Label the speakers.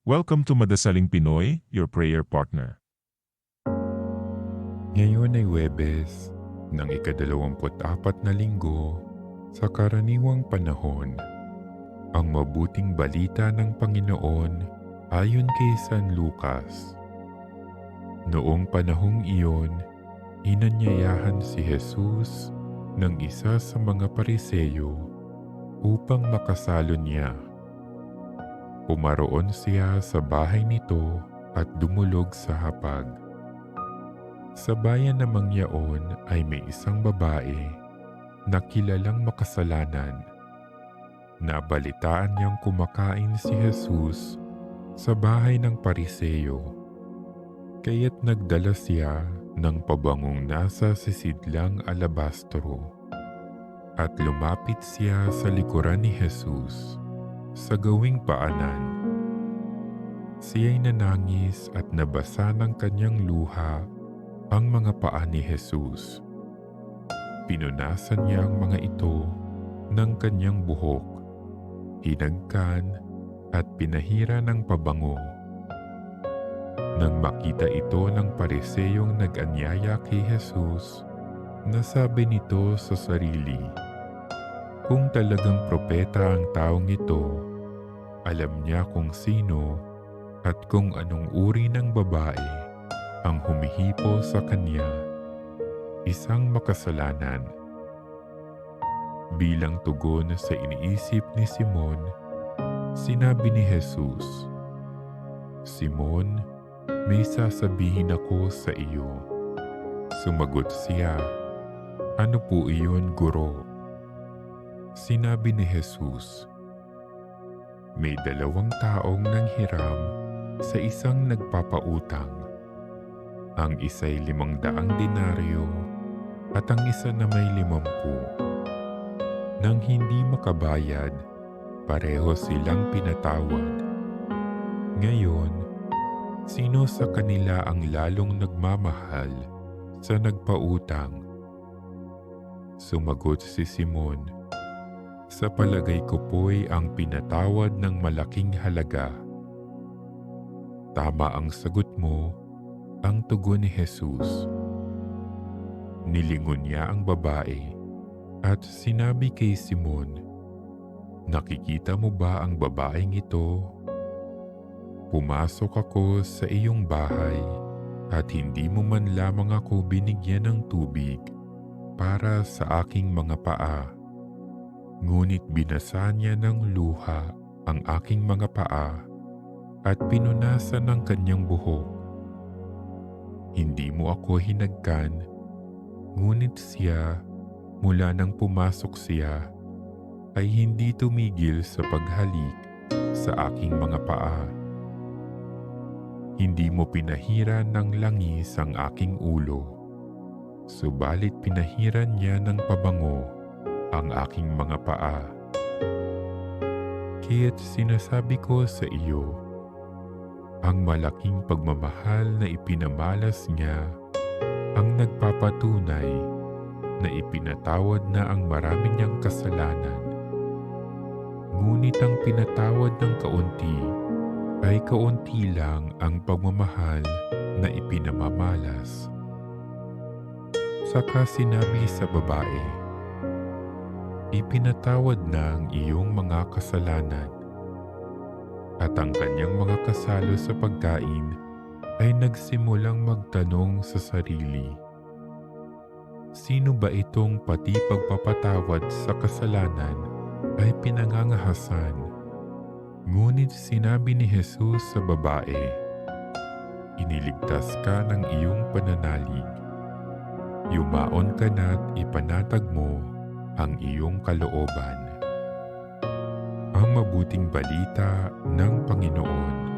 Speaker 1: Welcome to Madasaling Pinoy, your prayer partner.
Speaker 2: Ngayon ay Huwebes ng ika-24 na linggo sa karaniwang panahon. Ang mabuting balita ng Panginoon ayon kay San Lucas. Noong panahong iyon, inanyayahan si Jesus ng isa sa mga Pariseyo upang makasalo niya. Pumaroon siya sa bahay nito at dumulog sa hapag. Sa bayan namang yaon ay may isang babae na kilalang makasalanan. Nabalitaan niyang kumakain si Jesus sa bahay ng Pariseyo, kaya't nagdala siya ng pabangong nasa sisidlang alabastro. At lumapit siya sa likuran ni Jesus sa gawing paanan. Siya'y nanangis at nabasa ng kanyang luha ang mga paa ni Jesus. Pinunasan niya ang mga ito ng kanyang buhok, hinagkan at pinahira ng pabango. Nang makita ito ng Pariseyong nag-anyaya kay Jesus, nasabi nito sa sarili, "Kung talagang propeta ang taong ito, alam niya kung sino at kung anong uri ng babae ang humihipo sa kanya, isang makasalanan." Bilang tugon sa iniisip ni Simon, sinabi ni Jesus, "Simon, may sasabihin ako sa iyo." Sumagot siya, "Ano po iyon, Guro?" Sinabi ni Jesus, "May 2 taong nanghiram sa isang nagpapautang. Ang isa'y 500 denaryo at ang isa na may 50. Nang hindi makabayad, pareho silang pinatawad. Ngayon, sino sa kanila ang lalong nagmamahal sa nagpautang?" Sumagot si Simon, "Sa palagay ko po'y ang pinatawad ng malaking halaga." "Tama ang sagot mo," ang tugon ni Jesus. Nilingon niya ang babae at sinabi kay Simon, "Nakikita mo ba ang babaeng ito? Pumasok ako sa iyong bahay at hindi mo man lamang ako binigyan ng tubig para sa aking mga paa. Ngunit binasa niya ng luha ang aking mga paa at pinunasan ng kanyang buhok. Hindi mo ako hinagkan, ngunit siya, mula nang pumasok siya, ay hindi tumigil sa paghalik sa aking mga paa. Hindi mo pinahira ng langis ang aking ulo, subalit pinahiran niya ng pabango ang aking mga paa. Kaya't sinasabi ko sa iyo, ang malaking pagmamahal na ipinamalas niya ang nagpapatunay na ipinatawad na ang marami niyang kasalanan. Ngunit ang pinatawad ng kaunti ay kaunti lang ang pagmamahal na ipinamamalas." Saka sinabi sa babae, "Ipinatawad na ang iyong mga kasalanan." At ang kanyang mga kasalo sa pagkain ay nagsimulang magtanong sa sarili, "Sino ba itong pati pagpapatawad sa kasalanan ay pinangangahasan?" Ngunit sinabi ni Jesus sa babae, "Iniligtas ka ng iyong pananalig. Yumaon ka na't ipanatag mo ang iyong kalooban." Ang mabuting balita ng Panginoon.